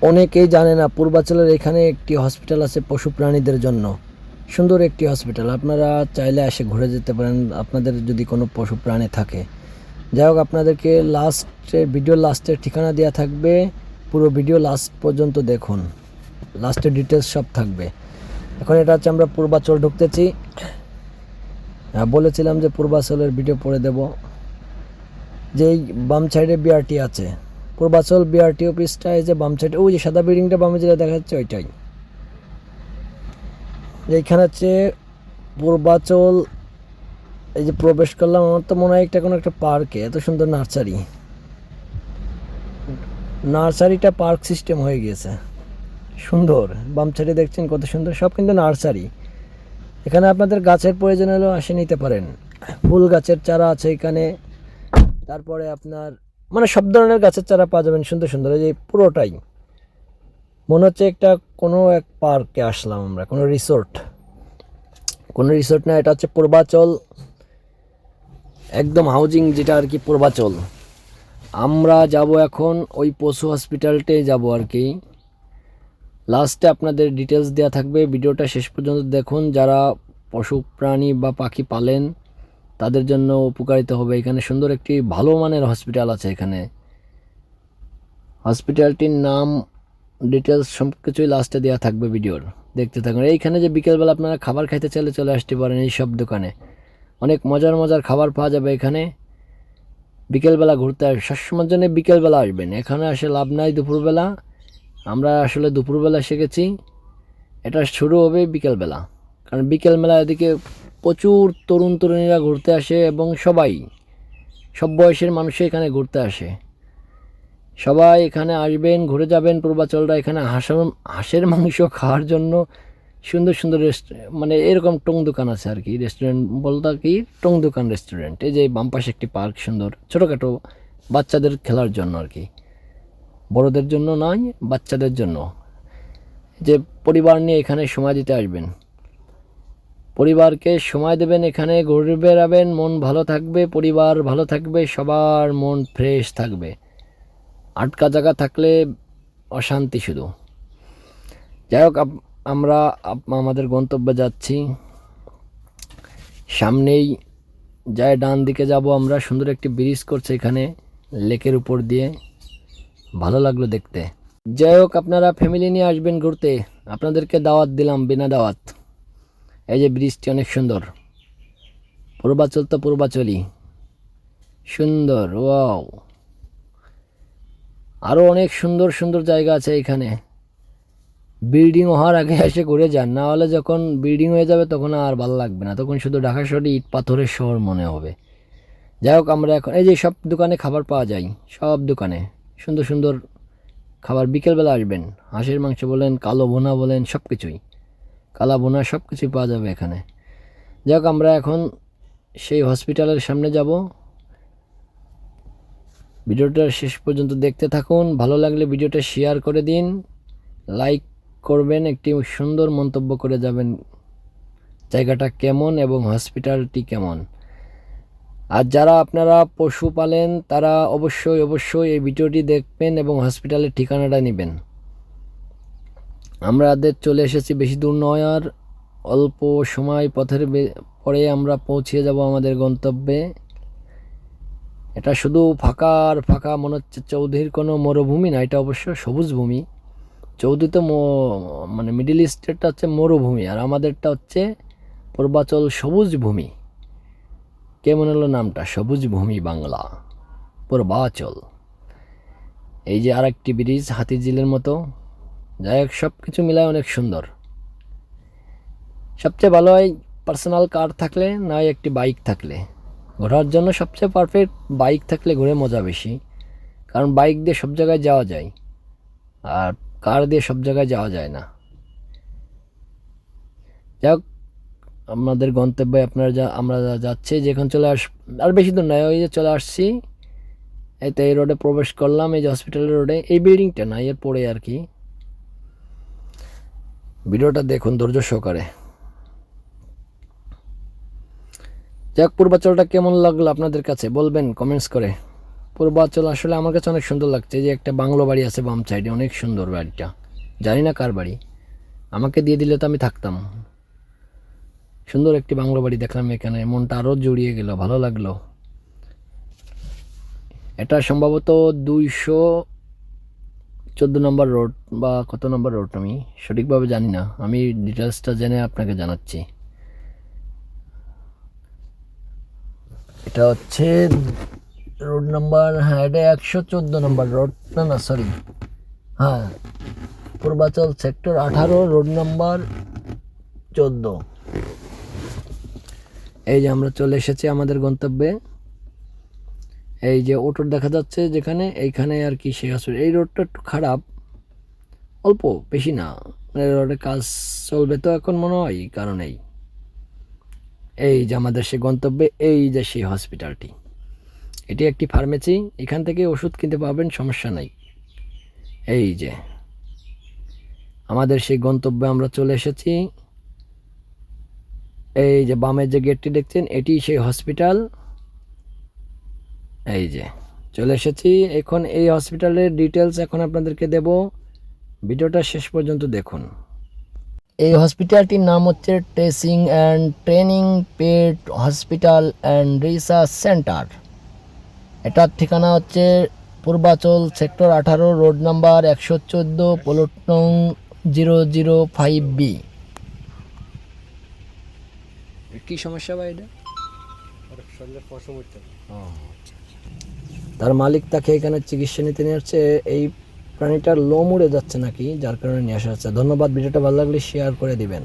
অনেকেই জানে না পূর্বাচলের এখানে একটি হসপিটাল আছে পশু প্রাণীদের জন্য। সুন্দর একটি হসপিটাল, আপনারা চাইলে এসে ঘুরে যেতে পারেন আপনাদের যদি কোনো পশু প্রাণী থাকে। যাই হোক, আপনাদেরকে ভিডিও লাস্টের ঠিকানা দেওয়া থাকবে, পুরো ভিডিও লাস্ট পর্যন্ত দেখুন, লাস্টের ডিটেলস সব থাকবে। এখন এটা হচ্ছে আমরা পূর্বাচল ঢুকতেছি। বলেছিলাম যে পূর্বাচলের ভিডিও পরে দেব। যেই বাম সাইডে বিআরটি আছে, পূর্বাচল বিআরটি অফিসটা এই যে বাম সাইডে, ওই যে সাদা বিল্ডিংটা বামে যেটা দেখা যাচ্ছে ওইটাই। এইখানে হচ্ছে পূর্বাচল। এই যে প্রবেশ করলাম, আমার তো মনে হয় একটা কোনো একটা পার্কে, এত সুন্দর নার্সারিটা পার্ক সিস্টেম হয়ে গিয়েছে, সুন্দর। বাম সাইডে দেখছেন কত সুন্দর, সব কিন্তু নার্সারি। এখানে আপনাদের গাছের প্রয়োজন হলেও আসে নিতে পারেন, ফুল গাছের চারা আছে এখানে। তারপরে আপনার মানে সব ধরনের গাছের চারা পাওয়া যাবেন, সুন্দর সুন্দর। এই যে পুরোটাই মনে হচ্ছে একটা কোনো এক পার্কে আসলাম আমরা, কোনো রিসোর্ট না, এটা হচ্ছে পূর্বাচল একদম হাউজিং, যেটা আর কি পূর্বাচল। আমরা যাব এখন ওই পশু হসপিটালটাই যাব আর কি। লাস্টে আপনাদের ডিটেলস দেওয়া থাকবে, ভিডিওটা শেষ পর্যন্ত দেখুন। যারা পশু প্রাণী বা পাখি পালেন তাদের জন্য উপকারিতা হবে। এখানে সুন্দর একটি ভালো মানের হসপিটাল আছে এখানে। হসপিটালটির নাম, ডিটেলস সব কিছুই লাস্টে দেওয়া থাকবে ভিডিওর, দেখতে থাকুন। এইখানে যে বিকেলবেলা আপনারা খাবার খাইতে চাইলে চলে আসতে পারেন এই সব দোকানে, অনেক মজার খাবার পাওয়া যাবে এখানে। বিকেলবেলা ঘুরতে সবসময়ের জন্য বিকেলবেলা আসবেন, এখানে আসে লাভ নাই দুপুরবেলা। আমরা আসলে দুপুরবেলা এসে গেছি, এটা শুরু হবে বিকেলবেলা, কারণ বিকেলবেলা এদিকে প্রচুর তরুণ তরুণীরা ঘুরতে আসে এবং সব বয়সের মানুষই এখানে ঘুরতে আসে। সবাই এখানে আসবেন, ঘুরে যাবেন পূর্বাচলটা। এখানে হাঁসের মাংস খাওয়ার জন্য সুন্দর সুন্দর মানে এরকম টং দোকান আছে আর কি, রেস্টুরেন্ট বলতে কি টং দোকান রেস্টুরেন্ট। এই যে বাম পাশে একটি পার্ক, সুন্দর ছোটোখাটো বাচ্চাদের খেলার জন্য আর কি, বড়দের জন্য নয়, বাচ্চাদের জন্য। যে পরিবার নিয়ে এখানে সময় দিতে আসবেন, পরিবারকে সময় দেবেন, এখানে ঘুরে বেড়াবেন, মন ভালো থাকবে, পরিবার ভালো থাকবে, সবার মন ফ্রেশ থাকবে। আটকা জায়গা থাকলে অশান্তি শুধু। যাই হোক, আমরা আমাদের গন্তব্যে যাচ্ছি। সামনেই যায় ডান দিকে যাব আমরা, সুন্দর একটি ব্রিজ করছে এখানে লেকের উপর দিয়ে, ভালো লাগলো দেখতে। যাই হোক, আপনারা ফ্যামিলি নিয়ে আসবেন ঘুরতে, আপনাদেরকে দাওয়াত দিলাম বিনা দাওয়াত। এই যে ব্রিজটি অনেক সুন্দর, পূর্বাচল তো পূর্বাচলই সুন্দর। ওয়াও, আরও অনেক সুন্দর সুন্দর জায়গা আছে এখানে। বিল্ডিং হওয়ার আগে এসে ঘুরে যান, না হলে যখন বিল্ডিং হয়ে যাবে তখন আর ভালো লাগবে না, তখন শুধু ঢাকা শহরে ইট পাথরের শহর মনে হবে। যাই হোক, আমরা এখন এই যে সব দোকানে খাবার পাওয়া যায়, সব দোকানে সুন্দর সুন্দর খাবার। বিকেলবেলা আসবেন, হাঁসের মাংস বলেন, কালো ভুনা বলেন, সব কিছুই, কালা ভুনা সব কিছুই পাওয়া যাবে এখানে। যাই হোক, আমরা এখন সেই হসপিটালের সামনে যাব। ভিডিওটা শেষ পর্যন্ত দেখতে থাকুন, ভালো লাগলে ভিডিওটা শেয়ার করে দিন, লাইক করবেন, একটি সুন্দর মন্তব্য করে যাবেন জায়গাটা কেমন এবং হসপিটালটি কেমন। আর যারা আপনারা পশু পালেন তারা অবশ্যই এই ভিডিওটি দেখবেন এবং হসপিটালের ঠিকানাটা নেবেন। আমাদের চলে এসেছি, বেশি দূর নয় আর, অল্প সময় পথের পরে আমরা পৌঁছে যাব আমাদের গন্তব্যে। এটা শুধু ফাঁকা আর ফাঁকা মনে হচ্ছে, চৌধুরীর কোনো মরুভূমি না, এটা অবশ্য সবুজ ভূমি। চৌধুরী তো মানে মিডিল ইস্টেরটা হচ্ছে মরুভূমি, আর আমাদেরটা হচ্ছে পূর্বাচল সবুজ ভূমি। কেমন হলো নামটা, সবুজ ভূমি বাংলা পূর্বাচল। এই যে আর একটি ব্রিজ হাতিঝিলের মতো। যাই হোক, সব কিছু মিলায় অনেক সুন্দর। সবচেয়ে ভালো হয় পার্সোনাল কার থাকলে, নয় একটি বাইক থাকলে। ঘোরার জন্য সবচেয়ে পারফেক্ট বাইক থাকলে ঘুরে মজা বেশি, কারণ বাইক দিয়ে সব জায়গায় যাওয়া যায় আর কার দিয়ে সব জায়গায় যাওয়া যায় না। যাই হোক, আমাদের গন্তব্যে আমরা যাচ্ছি, যেখানে চলে আর বেশি দূর নয়, ওই যে চলে আসছি। এই তো এই রোডে প্রবেশ করলাম, এই যে হসপিটালের রোডে, এই বিল্ডিংটা না, এর পরে আর কি। ভিডিওটা দেখুন ধৈর্য সহকারে। যাক, পূর্বাচলটা কেমন লাগলো আপনাদের কাছে বলবেন কমেন্টস করে। পূর্বাচল আসলে আমার কাছে অনেক সুন্দর লাগছে। এই যে একটা বাংলো বাড়ি আছে বাম সাইডে, অনেক সুন্দর বাড়িটা, জানি না কার বাড়ি, আমাকে দিয়ে দিলে তো আমি থাকতাম। সুন্দর একটি বাংলো বাড়ি দেখলাম এখানে, মনটা আরও জুড়িয়ে গেল, ভালো লাগলো। এটা সম্ভবত 214 নম্বর রোড বা কত নম্বর রোড আমি সঠিকভাবে জানি না, আমি ডিটেলসটা জেনে আপনাকে জানাচ্ছি। এটা হচ্ছে রোড নাম্বার, হ্যাঁ এটা 114 নম্বর রোড, না সরি, হ্যাঁ পূর্বাচল সেক্টর 18 রোড নাম্বার 14। এই যে আমরা চলে এসেছি আমাদের গন্তব্যে। এই যে অটো দেখা যাচ্ছে যেখানে, এইখানে আর কি সেই হসপিটাল। এই রোডটা একটু খারাপ, অল্প বেশি না, মানে রোডে কাজ চলবে তো এখন মনে হয়, এই কারণেই। এই যে আমাদের সেই গন্তব্যে, এই যে সেই হসপিটালটি, এটি একটি ফার্মেসি, এখান থেকে ওষুধ কিনতে পারবেন, সমস্যা নাই। এই যে আমাদের সেই গন্তব্যে আমরা চলে এসেছি। এই যে বামের যে গেটটি দেখছেন, এটি সেই হসপিটাল। এই যে চলে এসেছি এখন। এই হসপিটালের ডিটেলস এখন আপনাদেরকে দেব, ভিডিওটা শেষ পর্যন্ত দেখুন। এই হসপিটালটির নাম হচ্ছে testing and training paid hospital and research centre. এটার ঠিকানা হচ্ছে Purbachal sector 18 road number 114 plot নং 005B। কি সমস্যা ভাই এটা? তার মালিক তাকে এখানে চিকিৎসা নিতে নিয়ে আসছে। এই প্রাণীটার লোম উড়ে যাচ্ছে নাকি, যার কারণে নিয়ে আসা হচ্ছে। ধন্যবাদ, ভিডিওটা ভালো লাগলে শেয়ার করে দিবেন।